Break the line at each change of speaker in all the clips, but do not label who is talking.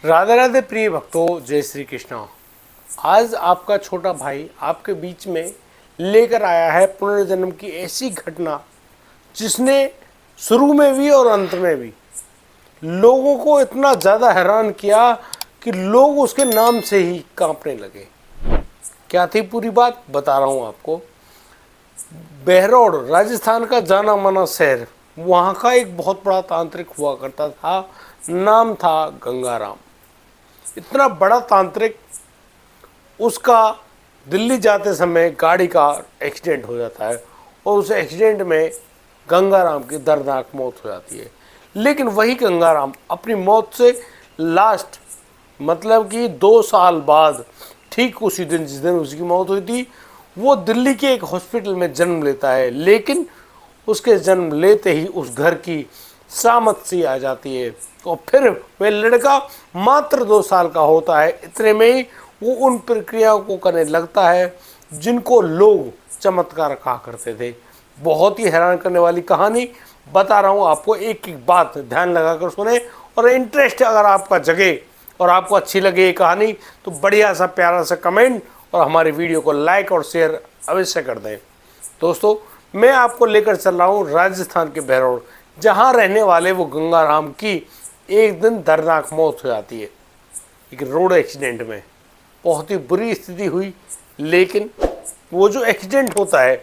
राधे राधे प्रिय भक्तों, जय श्री कृष्णा। आज आपका छोटा भाई आपके बीच में लेकर आया है पुनर्जन्म की ऐसी घटना जिसने शुरू में भी और अंत में भी लोगों को इतना ज़्यादा हैरान किया कि लोग उसके नाम से ही कांपने लगे। क्या थी पूरी बात, बता रहा हूँ आपको। बहरौड़ राजस्थान का जाना माना शहर, वहाँ का एक बहुत बड़ा तांत्रिक हुआ करता था, नाम था गंगाराम। इतना बड़ा तांत्रिक, उसका दिल्ली जाते समय गाड़ी का एक्सीडेंट हो जाता है और उस एक्सीडेंट में गंगाराम की दर्दनाक मौत हो जाती है। लेकिन वही गंगाराम अपनी मौत से लास्ट मतलब कि 2 साल बाद, ठीक उसी दिन जिस दिन उसकी मौत हुई थी, वो दिल्ली के एक हॉस्पिटल में जन्म लेता है। लेकिन उसके जन्म लेते ही उस घर की सामत सी आ जाती है और फिर वह लड़का मात्र 2 साल का होता है। इतने में ही वो उन प्रक्रियाओं को करने लगता है जिनको लोग चमत्कार कहा करते थे। बहुत ही हैरान करने वाली कहानी बता रहा हूँ आपको, एक एक बात ध्यान लगाकर सुने। और इंटरेस्ट अगर आपका जगे और आपको अच्छी लगे ये कहानी तो बढ़िया सा प्यारा सा कमेंट और हमारी वीडियो को लाइक और शेयर अवश्य कर दें। दोस्तों, मैं आपको लेकर चल रहा हूँ राजस्थान के बहरौड़, जहाँ रहने वाले वो गंगाराम की एक दिन दर्दनाक मौत हो जाती है एक रोड एक्सीडेंट में। बहुत ही बुरी स्थिति हुई, लेकिन वो जो एक्सीडेंट होता है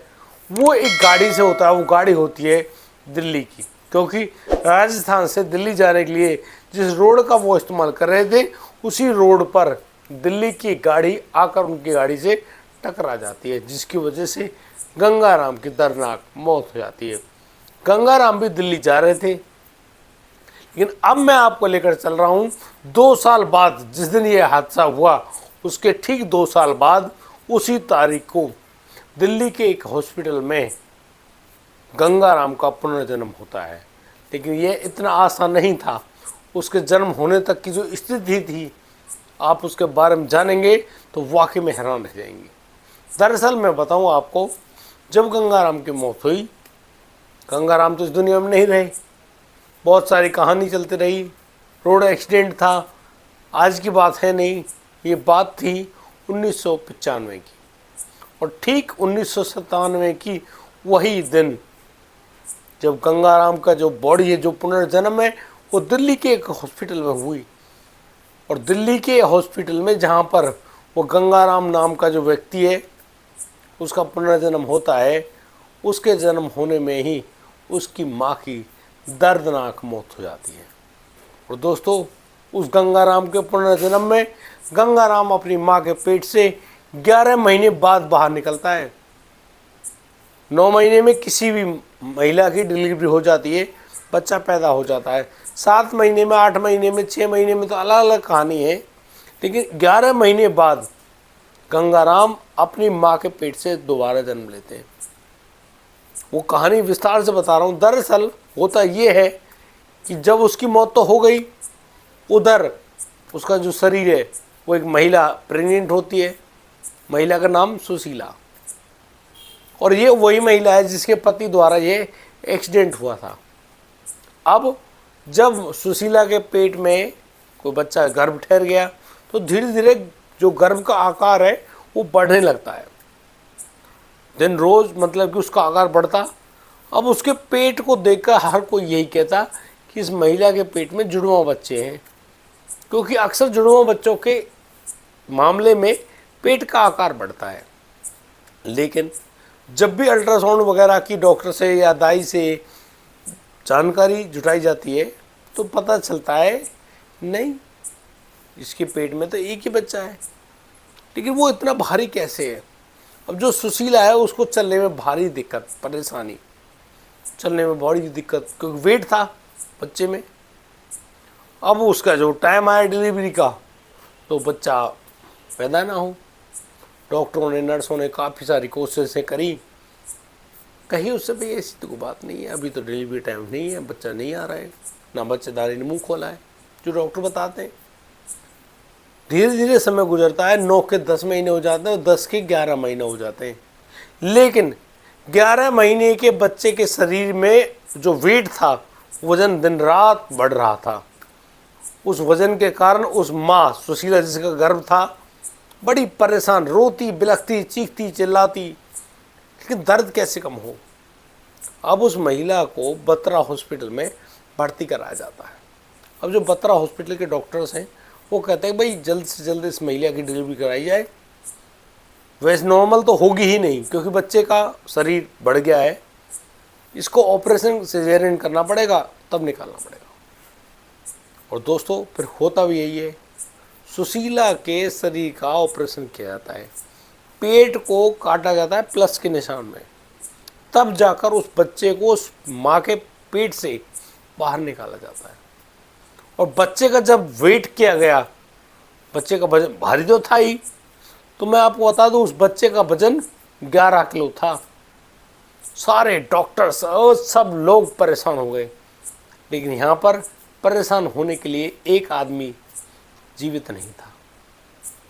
वो एक गाड़ी से होता है। वो गाड़ी होती है दिल्ली की, क्योंकि राजस्थान से दिल्ली जाने के लिए जिस रोड का वो इस्तेमाल कर रहे थे उसी रोड पर दिल्ली की गाड़ी आकर उनकी गाड़ी से टकरा जाती है, जिसकी वजह से गंगाराम की दर्दनाक मौत हो जाती है। गंगाराम भी दिल्ली जा रहे थे, लेकिन अब मैं आपको लेकर चल रहा हूँ 2 साल बाद। जिस दिन ये हादसा हुआ उसके ठीक 2 साल बाद उसी तारीख को दिल्ली के एक हॉस्पिटल में गंगाराम का पुनर्जन्म होता है। लेकिन यह इतना आसान नहीं था। उसके जन्म होने तक की जो स्थिति थी, आप उसके बारे में जानेंगे तो वाकई में हैरान रह जाएंगे। दरअसल मैं बताऊं आपको, जब गंगाराम की मौत हुई, गंगाराम तो इस दुनिया में नहीं रहे। बहुत सारी कहानी चलती रही, रोड एक्सीडेंट था, आज की बात है नहीं, ये बात थी 1995 की। और ठीक 1997 की वही दिन जब गंगाराम का जो बॉडी है, जो पुनर्जन्म है, वो दिल्ली के एक हॉस्पिटल में हुई। और दिल्ली के हॉस्पिटल में जहाँ पर वो गंगाराम नाम का जो व्यक्ति है उसका पुनर्जन्म होता है, उसके जन्म होने में ही उसकी माँ की दर्दनाक मौत हो जाती है। और दोस्तों, उस गंगाराम के पुनर्जन्म में गंगाराम अपनी माँ के पेट से 11 महीने बाद बाहर निकलता है। 9 महीने में किसी भी महिला की डिलीवरी हो जाती है, बच्चा पैदा हो जाता है। 7 महीने में, 8 महीने में, 6 महीने में तो अलग अलग कहानी है, लेकिन 11 महीने बाद गंगाराम अपनी माँ के पेट से दोबारा जन्म लेते हैं। वो कहानी विस्तार से बता रहा हूँ। दरअसल होता ये है कि जब उसकी मौत तो हो गई, उधर उसका जो शरीर है वो एक महिला प्रेग्नेंट होती है। महिला का नाम सुशीला, और ये वही महिला है जिसके पति द्वारा ये एक्सीडेंट हुआ था। अब जब सुशीला के पेट में कोई बच्चा गर्भ ठहर गया तो धीरे धीरे जो गर्भ का आकार है वो बढ़ने लगता है। दिन रोज मतलब कि उसका आकार बढ़ता। अब उसके पेट को देखकर हर कोई यही कहता कि इस महिला के पेट में जुड़वा बच्चे हैं, क्योंकि अक्सर जुड़वा बच्चों के मामले में पेट का आकार बढ़ता है। लेकिन जब भी अल्ट्रासाउंड वगैरह की डॉक्टर से या दाई से जानकारी जुटाई जाती है तो पता चलता है नहीं, इसके पेट में तो एक ही बच्चा है। लेकिन वो इतना भारी कैसे है? अब जो सुशीला है उसको चलने में भारी दिक्कत, परेशानी, चलने में बड़ी दिक्कत, क्योंकि वेट था बच्चे में। अब उसका जो टाइम आया डिलीवरी का तो बच्चा पैदा ना हो। डॉक्टरों ने, नर्सों ने काफ़ी सारी कोशिशें करी, कहीं उससे भाई ऐसी तो कोई बात नहीं है, अभी तो डिलीवरी टाइम नहीं है, बच्चा नहीं आ रहा है, ना बच्चेदारी ने मुंह खोला है, जो डॉक्टर बताते हैं। धीरे धीरे समय गुजरता है, 9 के 10 महीने हो जाते हैं, 10 के 11 महीने हो जाते हैं। लेकिन 11 महीने के बच्चे के शरीर में जो वेट था, वजन दिन रात बढ़ रहा था। उस वजन के कारण उस माँ सुशीला जिसका गर्भ था बड़ी परेशान, रोती बिलखती, चीखती चिल्लाती, लेकिन दर्द कैसे कम हो। अब उस महिला को बत्रा हॉस्पिटल में भर्ती कराया जाता है। अब जो बत्रा हॉस्पिटल के डॉक्टर्स हैं वो कहते हैं भाई जल्द से जल्द इस महिला की डिलीवरी कराई जाए। वैसे नॉर्मल तो होगी ही नहीं क्योंकि बच्चे का शरीर बढ़ गया है, इसको ऑपरेशन सिजेरियन करना पड़ेगा, तब निकालना पड़ेगा। और दोस्तों फिर होता भी यही है, सुशीला के शरीर का ऑपरेशन किया जाता है, पेट को काटा जाता है प्लस के निशान में, तब जाकर उस बच्चे को उस माँ के पेट से बाहर निकाला जाता है। और बच्चे का जब वेट किया गया, बच्चे का वजन भारी तो था ही, तो मैं आपको बता दूं उस बच्चे का वजन 11 किलो था। सारे डॉक्टर्स और सब लोग परेशान हो गए, लेकिन यहाँ पर परेशान होने के लिए एक आदमी जीवित नहीं था,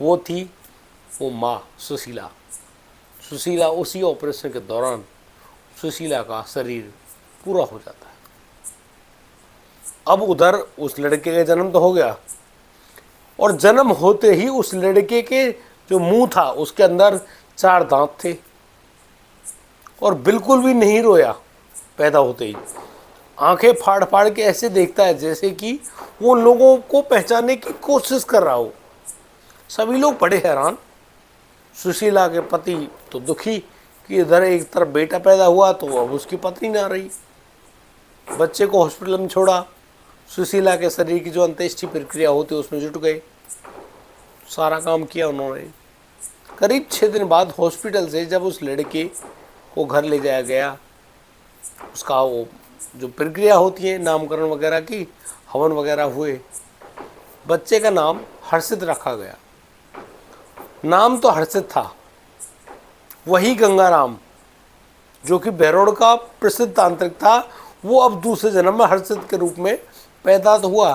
वो थी वो माँ सुशीला। सुशीला उसी ऑपरेशन के दौरान सुशीला का शरीर पूरा हो जाता है। अब उधर उस लड़के का जन्म तो हो गया, और जन्म होते ही उस लड़के के जो मुंह था उसके अंदर 4 दांत थे, और बिल्कुल भी नहीं रोया। पैदा होते ही आंखें फाड़ फाड़ के ऐसे देखता है जैसे कि वो लोगों को पहचानने की कोशिश कर रहा हो। सभी लोग बड़े हैरान। सुशीला के पति तो दुखी कि इधर एक तरफ बेटा पैदा हुआ तो अब उसकी पत्नी ना रही। बच्चे को हॉस्पिटल में छोड़ा, सुशीला के शरीर की जो अंत्येष्टि प्रक्रिया होती है उसमें जुट गए, सारा काम किया उन्होंने। करीब 6 दिन बाद हॉस्पिटल से जब उस लड़के को घर ले जाया गया, उसका वो जो प्रक्रिया होती है नामकरण वगैरह की, हवन वगैरह हुए, बच्चे का नाम हर्षित रखा गया। नाम तो हर्षित था, वही गंगाराम जो कि बहरोड़ का प्रसिद्ध तांत्रिक था, वो अब दूसरे जन्म में हर्षित के रूप में पैदा तो हुआ,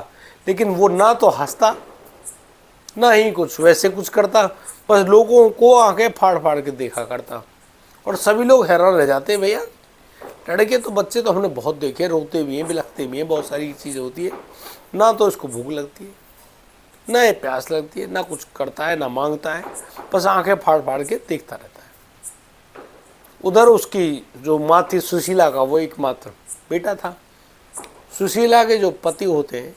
लेकिन वो ना तो हंसता ना ही कुछ वैसे कुछ करता, बस लोगों को आंखें फाड़ फाड़ के देखा करता। और सभी लोग हैरान रह जाते, भैया लड़के तो बच्चे तो हमने बहुत देखे, रोते भी हैं, बिलखते भी हैं, बहुत सारी चीज़ें होती है, ना तो इसको भूख लगती है, ना ये प्यास लगती है, ना कुछ करता है, ना मांगता है, बस आंखें फाड़ फाड़ के देखता रहता है। उधर उसकी जो माँ थी सुशीला का वो एकमात्र बेटा था। सुशीला के जो पति होते हैं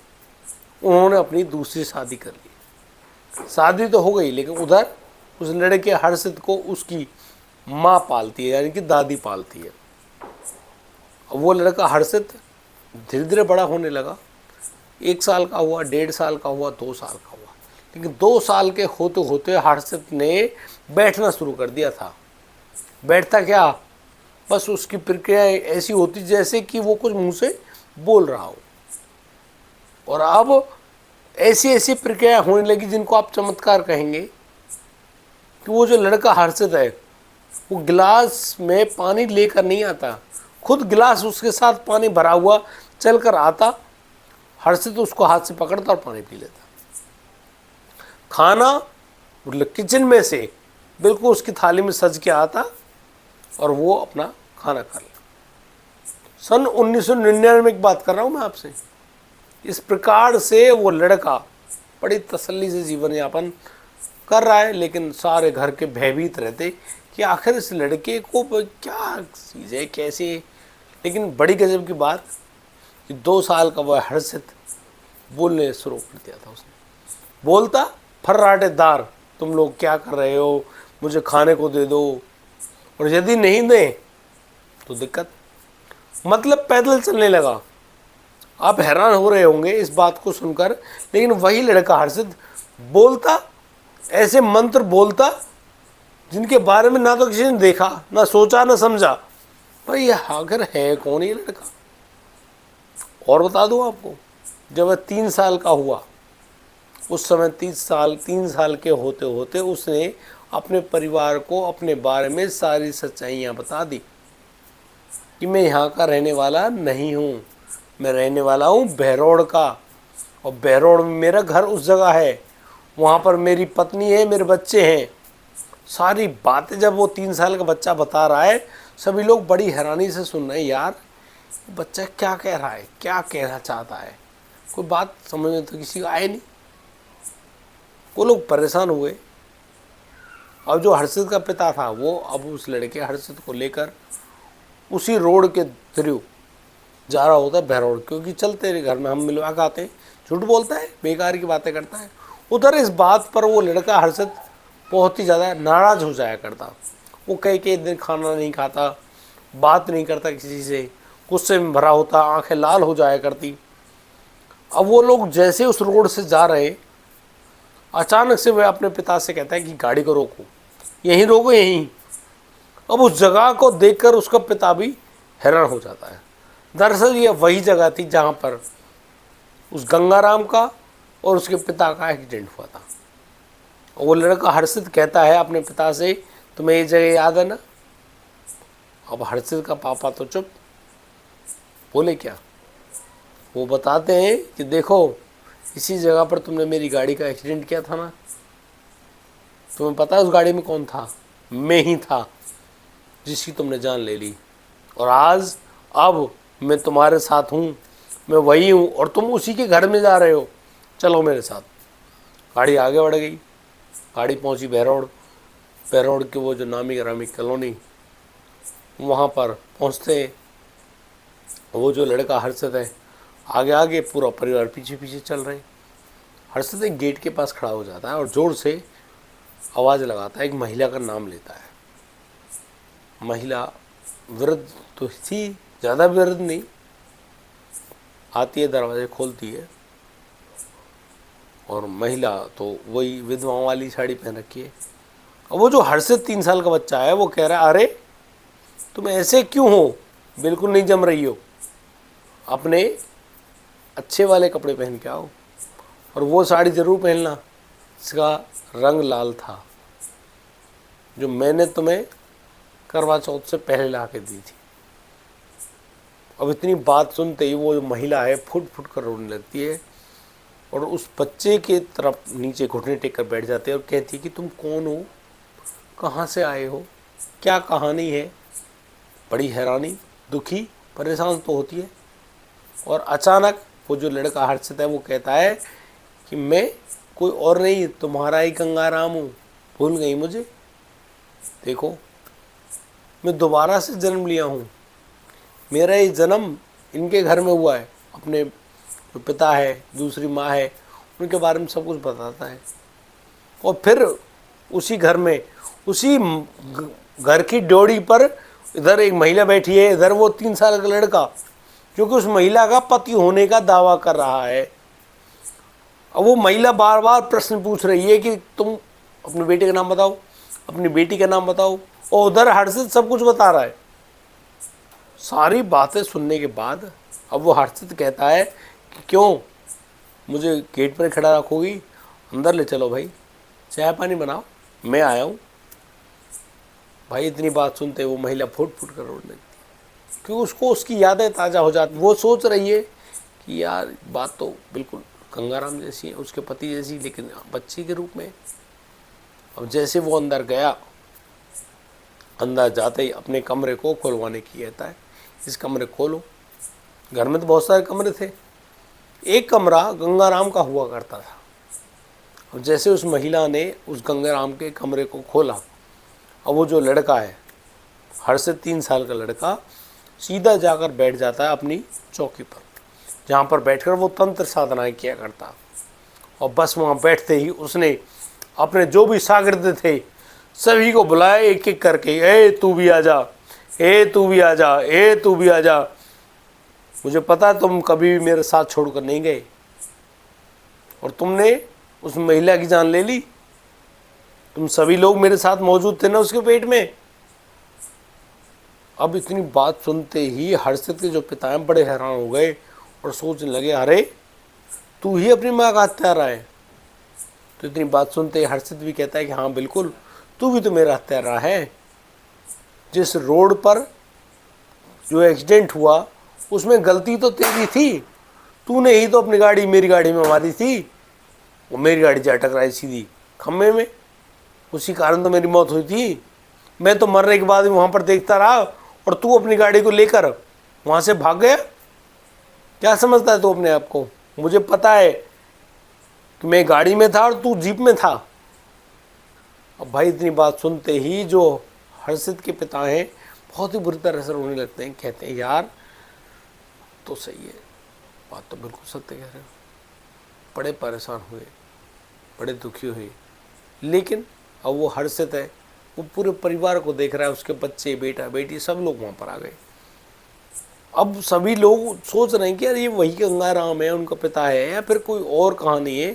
उन्होंने अपनी दूसरी शादी कर ली। शादी तो हो गई, लेकिन उधर उस लड़के हर्षित को उसकी माँ पालती है, यानी कि दादी पालती है। वो लड़का हर्षित धीरे धीरे बड़ा होने लगा। 1 साल का हुआ, 1.5 साल का हुआ, 2 साल का हुआ, लेकिन 2 साल के होते होते हर्षित ने बैठना शुरू कर दिया था। बैठता क्या, बस उसकी प्रक्रिया ऐसी होती जैसे कि वो कुछ मुंह से बोल रहा हो। और अब ऐसी ऐसी प्रक्रिया होने लगी जिनको आप चमत्कार कहेंगे, कि वो जो लड़का हर्षित है वो गिलास में पानी लेकर नहीं आता, खुद गिलास उसके साथ पानी भरा हुआ चल कर आता, हर्षित उसको हाथ से पकड़ता और पानी पी लेता। खाना किचन में से बिल्कुल उसकी थाली में सज के आता और वो अपना खाना खा ले। सन 1999 की बात कर रहा हूँ मैं आपसे। इस प्रकार से वो लड़का बड़ी तसल्ली से जीवन यापन कर रहा है, लेकिन सारे घर के भयभीत रहते कि आखिर इस लड़के को क्या चीज़ है, कैसे। लेकिन बड़ी गजब की बात कि 2 साल का वह हर्षित बोलने शुरू कर दिया था। उसने बोलता फर्राटेदार, तुम लोग क्या कर रहे हो, मुझे खाने को दे दो, और यदि नहीं दें तो दिक्कत। मतलब पैदल चलने लगा। आप हैरान हो रहे होंगे इस बात को सुनकर, लेकिन वही लड़का हर्षित बोलता, ऐसे मंत्र बोलता जिनके बारे में ना तो किसी ने देखा, ना सोचा, ना समझा। भाई ये आखिर है कौन ये लड़का। और बता दूं आपको, जब वह 3 साल का हुआ, उस समय 3 साल के होते होते उसने अपने परिवार को अपने बारे में सारी सच्चाइयाँ बता दी कि मैं यहाँ का रहने वाला नहीं हूँ, मैं रहने वाला हूँ बहरोड़ का, और बहरोड़ में मेरा घर उस जगह है, वहाँ पर मेरी पत्नी है, मेरे बच्चे हैं। सारी बातें जब वो 3 साल का बच्चा बता रहा है, सभी लोग बड़ी हैरानी से सुन रहे हैं, यार बच्चा क्या कह रहा है, क्या कहना चाहता है, कोई बात समझ में तो किसी का आए नहीं। वो लोग परेशान हुए। अब जो हर्षित का पिता था वो अब उस लड़के हर्षित को लेकर उसी रोड के थ्रू जा रहा होता है बहरौड़, क्योंकि चलते रहे घर में हम मिलवा के आते हैं, झूठ बोलता है, बेकार की बातें करता है। उधर इस बात पर वो लड़का हर्षित बहुत ही ज़्यादा नाराज़ हो जाया करता। वो कई दिन खाना नहीं खाता, बात नहीं करता किसी से, गुस्से में भरा होता, आंखें लाल हो जाया करती। अब वो लोग जैसे उस रोड से जा रहे, अचानक से वह अपने पिता से कहता है कि गाड़ी को रोको, यहीं रोको यहीं। अब उस जगह को देखकर उसका पिता भी हैरान हो जाता है। दरअसल ये वही जगह थी जहाँ पर उस गंगाराम का और उसके पिता का एक्सीडेंट हुआ था। वो लड़का हर्षित कहता है अपने पिता से, तुम्हें ये जगह याद है ना? अब हर्षित का पापा तो चुप, बोले क्या? वो बताते हैं कि देखो, इसी जगह पर तुमने मेरी गाड़ी का एक्सीडेंट किया था ना, तुम्हें पता है उस गाड़ी में कौन था? मैं ही था जिसकी तुमने जान ले ली। और आज अब मैं तुम्हारे साथ हूँ, मैं वही हूँ और तुम उसी के घर में जा रहे हो, चलो मेरे साथ। गाड़ी आगे बढ़ गई, गाड़ी पहुँची बहरौड़। बहरौड़ के वो जो नामी ग्रामी कॉलोनी, वहाँ पर पहुँचते वो जो लड़का हर्षित है आगे आगे, पूरा परिवार पीछे पीछे चल रहे। हर्षित एक गेट के पास खड़ा हो जाता है और ज़ोर से आवाज़ लगाता है, एक महिला का नाम लेता है। महिला वृद्ध तो थी, ज़्यादा वृद्ध नहीं, आती है, दरवाजे खोलती है और महिला तो वही विधवाओं वाली साड़ी पहन रखी है। और वो जो हर्षित 3 साल का बच्चा है वो कह रहा है, अरे तुम ऐसे क्यों हो, बिल्कुल नहीं जम रही हो, अपने अच्छे वाले कपड़े पहन के आओ और वो साड़ी ज़रूर पहनना, इसका रंग लाल था, जो मैंने तुम्हें करवा चौथ से पहले ला के दी थी। अब इतनी बात सुनते ही वो जो महिला है फुट फुट कर रोने लगती है और उस बच्चे के तरफ नीचे घुटने टेक कर बैठ जाते हैं और कहती है कि तुम कौन हो, कहाँ से आए हो, क्या कहानी है। बड़ी हैरानी, दुखी, परेशान तो होती है। और अचानक वो जो लड़का हर्षित है वो कहता है कि मैं कोई और नहीं, तुम्हारा ही गंगाराम हूँ, भूल गई मुझे? देखो, मैं दोबारा से जन्म लिया हूँ, मेरा ये जन्म इनके घर में हुआ है। अपने जो पिता है, दूसरी माँ है, उनके बारे में सब कुछ बताता है। और फिर उसी घर में, उसी घर की ड्योढ़ी पर इधर एक महिला बैठी है, इधर वो 3 साल का लड़का, क्योंकि उस महिला का पति होने का दावा कर रहा है। अब वो महिला बार बार प्रश्न पूछ रही है कि तुम अपने बेटे का नाम बताओ, अपनी बेटी का नाम बताओ, और उधर हर्षित सब कुछ बता रहा है। सारी बातें सुनने के बाद अब वो हर्षित कहता है कि क्यों मुझे गेट पर खड़ा रखोगी, अंदर ले चलो भाई, चाय पानी बनाओ, मैं आया हूँ। भाई इतनी बात सुनते वो महिला फुट फुट कर रोने लगती, क्योंकि उसको उसकी यादें ताज़ा हो जाती। वो सोच रही है कि यार बात तो बिल्कुल गंगाराम जैसी है, उसके पति जैसी, लेकिन बच्ची के रूप में। अब जैसे वो अंदर गया, अंदर जाते ही अपने कमरे को खुलवाने की कहता है, इस कमरे खोलो। घर में तो बहुत सारे कमरे थे, एक कमरा गंगाराम का हुआ करता था। अब जैसे उस महिला ने उस गंगाराम के कमरे को खोला, अब वो जो लड़का है हर्षित 3 साल का लड़का सीधा जाकर बैठ जाता है अपनी चौकी पर, जहाँ पर बैठकर वो तंत्र साधनाएं किया करता। और बस वहाँ बैठते ही उसने अपने जो भी शागिर्द थे सभी को बुलाया एक एक करके, ए तू भी आ जा, ए तू भी आ जा, ए तू भी आ जा। मुझे पता है तुम कभी भी मेरे साथ छोड़कर नहीं गए और तुमने उस महिला की जान ले ली। तुम सभी लोग मेरे साथ मौजूद थे ना उसके पेट में। अब इतनी बात सुनते ही हर्षित के जो पिता हैं बड़े हैरान हो गए और सोचने लगे, अरे तू ही अपनी माँ का हत्यारा है। तो इतनी बात सुनते ही हर्षित भी कहता है कि हाँ बिल्कुल, तू भी तो मेरा हत्यारा है। जिस रोड पर जो एक्सीडेंट हुआ उसमें गलती तो तेरी थी, तूने ही तो अपनी गाड़ी मेरी गाड़ी में मारी थी, वो मेरी गाड़ी जा टकराई सीधी खम्भे में, उसी कारण तो मेरी मौत हुई थी। मैं तो मरने के बाद भी वहाँ पर देखता रहा और तू अपनी गाड़ी को लेकर वहाँ से भाग गया। क्या समझता है तू अपने आप को? मुझे पता है कि मैं गाड़ी में था और तू जीप में था। अब भाई इतनी बात सुनते ही जो हर्षित के पिता हैं बहुत ही बुरी तरह से रोने लगते हैं। कहते हैं यार तो सही है, बात तो बिल्कुल सत्य कह रहे हो। बड़े परेशान हुए, बड़े दुखी हुए, लेकिन अब वो हर्षित है, वो पूरे परिवार को देख रहा है, उसके बच्चे, बेटा बेटी सब लोग वहाँ पर आ गए। अब सभी लोग सोच रहे हैं कि यार ये वही गंगाराम है, उनका पिता है, या फिर कोई और कहानी है,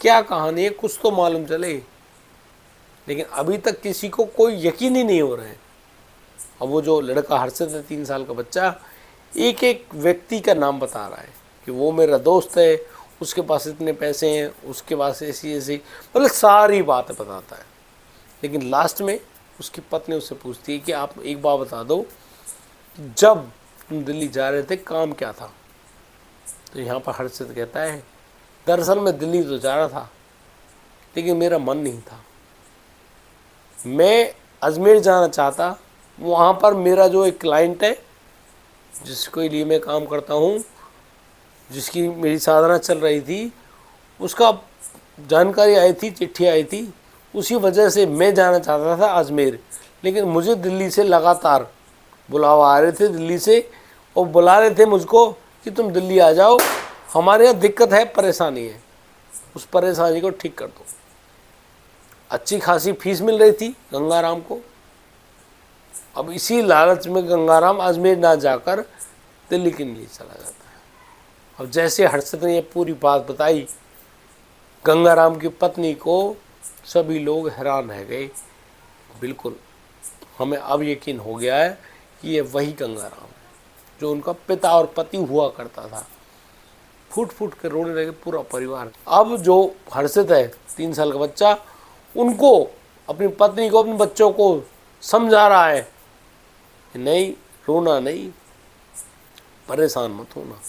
क्या कहानी है, कुछ तो मालूम चले। लेकिन अभी तक किसी को कोई यकीन ही नहीं हो रहा है। अब वो जो लड़का हर्षित है, 3 साल का बच्चा, एक एक व्यक्ति का नाम बता रहा है कि वो मेरा दोस्त है, उसके पास इतने पैसे हैं, उसके पास ऐसी ऐसी, मतलब सारी बातें बताता है। लेकिन लास्ट में उसकी पत्नी उससे पूछती है कि आप एक बात बता दो, जब तुम दिल्ली जा रहे थे काम क्या था? तो यहाँ पर हर्षित कहता है दरअसल मैं दिल्ली तो जा रहा था, लेकिन मेरा मन नहीं था। मैं अजमेर जाना चाहता, वहाँ पर मेरा जो एक क्लाइंट है जिसके लिए मैं काम करता हूँ, जिसकी मेरी साधना चल रही थी, उसका जानकारी आई थी, चिट्ठी आई थी, उसी वजह से मैं जाना चाहता था अजमेर। लेकिन मुझे दिल्ली से लगातार बुलावा आ रहे थे, दिल्ली से, और बुला रहे थे मुझको कि तुम दिल्ली आ जाओ, हमारे यहाँ दिक्कत है, परेशानी है, उस परेशानी को ठीक कर दो। अच्छी खासी फीस मिल रही थी गंगाराम को। अब इसी लालच में गंगाराम अजमेर ना जाकर दिल्ली के लिए चला जाता है। अब जैसे हर्षित ने ये पूरी बात बताई गंगाराम की पत्नी को, सभी लोग हैरान रह गए। बिल्कुल हमें अब यकीन हो गया है कि ये वही गंगाराम है जो उनका पिता और पति हुआ करता था। फूट फूट कर रोने लगे पूरा परिवार। अब जो हर्षित है, 3 साल का बच्चा, उनको, अपनी पत्नी को, अपने बच्चों को समझा रहा है कि नहीं, रोना नहीं, परेशान मत होना,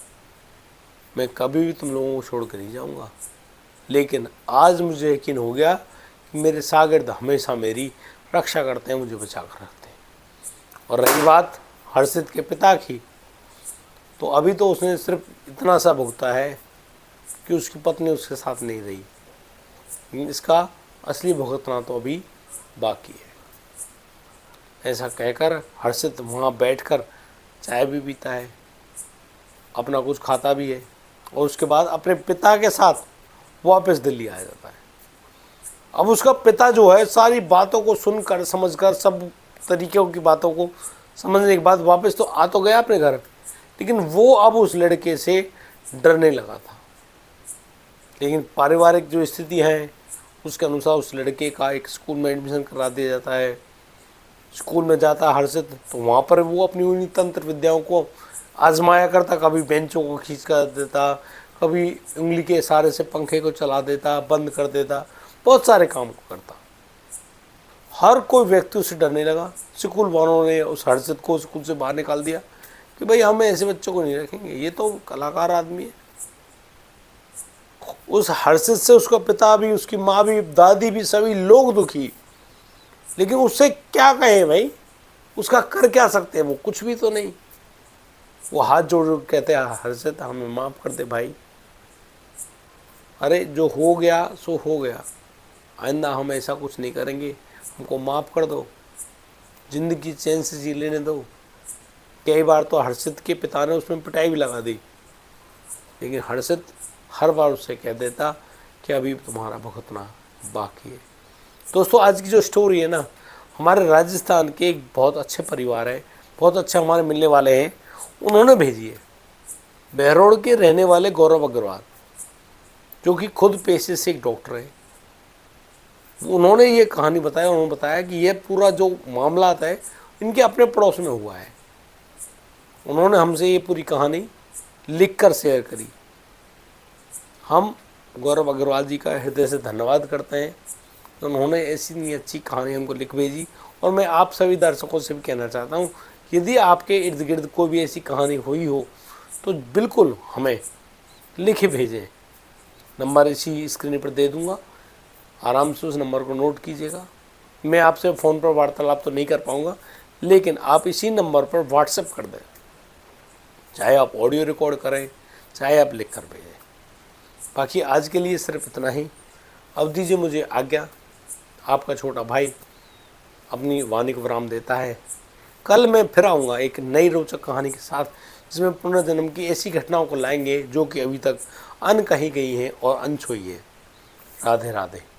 मैं कभी भी तुम लोगों को छोड़ कर नहीं जाऊंगा। लेकिन आज मुझे यकीन हो गया कि मेरे शागिर्द हमेशा मेरी रक्षा करते हैं, मुझे बचा कर रखते हैं। और रही बात हर्षित के पिता की, तो अभी तो उसने सिर्फ इतना सा भुगता है कि उसकी पत्नी उसके साथ नहीं रही। इसका असली भुगतना तो अभी बाकी है। ऐसा कहकर हर्षित वहाँ बैठकर चाय भी पीता है, अपना कुछ खाता भी है, और उसके बाद अपने पिता के साथ वापस दिल्ली आ जाता है। अब उसका पिता जो है सारी बातों को सुनकर, समझकर, सब तरीक़ों की बातों को समझने के बाद वापस तो आ तो गया अपने घर, लेकिन वो अब उस लड़के से डरने लगा था। लेकिन पारिवारिक जो स्थिति है उसके अनुसार उस लड़के का एक स्कूल में एडमिशन करा दिया जाता है। स्कूल में जाता हर्षित, तो वहाँ पर वो अपनी उन्हीं तंत्र विद्याओं को आजमाया करता। कभी बेंचों को खींच कर देता, कभी उंगली के इशारे से पंखे को चला देता, बंद कर देता, बहुत सारे काम को करता। हर कोई व्यक्ति उससे डरने लगा। स्कूल वालों ने उस हर्षित को स्कूल से बाहर निकाल दिया कि भाई हम ऐसे बच्चों को नहीं रखेंगे, ये तो कलाकार आदमी है। उस हर्षित से उसका पिता भी, उसकी माँ भी, दादी भी, सभी लोग दुखी। लेकिन उससे क्या कहें भाई, उसका कर क्या सकते हैं, वो कुछ भी तो नहीं। वो हाथ जोड़ कहते हैं हर्षित हमें माफ़ कर दे भाई, अरे जो हो गया सो हो गया, आइंदा हम ऐसा कुछ नहीं करेंगे, हमको माफ़ कर दो, ज़िंदगी चैन से जी लेने दो। कई बार तो हर्षित के पिता ने उसमें पिटाई भी लगा दी, लेकिन हर्षित हर बार उससे कह देता कि अभी तुम्हारा भुगतना बाकी है। दोस्तों आज की जो स्टोरी है ना, हमारे राजस्थान के एक बहुत अच्छे परिवार है, बहुत अच्छे हमारे मिलने वाले हैं, उन्होंने भेजी है। बहरोड़ के रहने वाले गौरव अग्रवाल, जो कि खुद पेशे से एक डॉक्टर है, उन्होंने ये कहानी बताया। उन्होंने बताया कि ये पूरा जो मामला है इनके अपने पड़ोस में हुआ है। उन्होंने हमसे ये पूरी कहानी लिखकर शेयर करी। हम गौरव अग्रवाल जी का हृदय से धन्यवाद करते हैं, उन्होंने ऐसी नहीं अच्छी कहानी हमको लिख भेजी। और मैं आप सभी दर्शकों से भी कहना चाहता हूँ, यदि आपके इर्द गिर्द कोई भी ऐसी कहानी हुई हो तो बिल्कुल हमें लिखे भेजें। नंबर इसी स्क्रीन पर दे दूँगा, आराम से उस नंबर को नोट कीजिएगा। मैं आपसे फ़ोन पर वार्तालाप तो नहीं कर पाऊँगा, लेकिन आप इसी नंबर पर व्हाट्सएप कर दें, चाहे आप ऑडियो रिकॉर्ड करें, चाहे आप लिख कर भेजें। बाकी आज के लिए सिर्फ इतना ही। अब दीजिए मुझे आज्ञा। आपका छोटा भाई अपनी वाणी को विराम देता है। कल मैं फिर आऊँगा एक नई रोचक कहानी के साथ, जिसमें पुनर्जन्म की ऐसी घटनाओं को लाएंगे जो कि अभी तक अनकही गई हैं और अनछुई है। राधे राधे।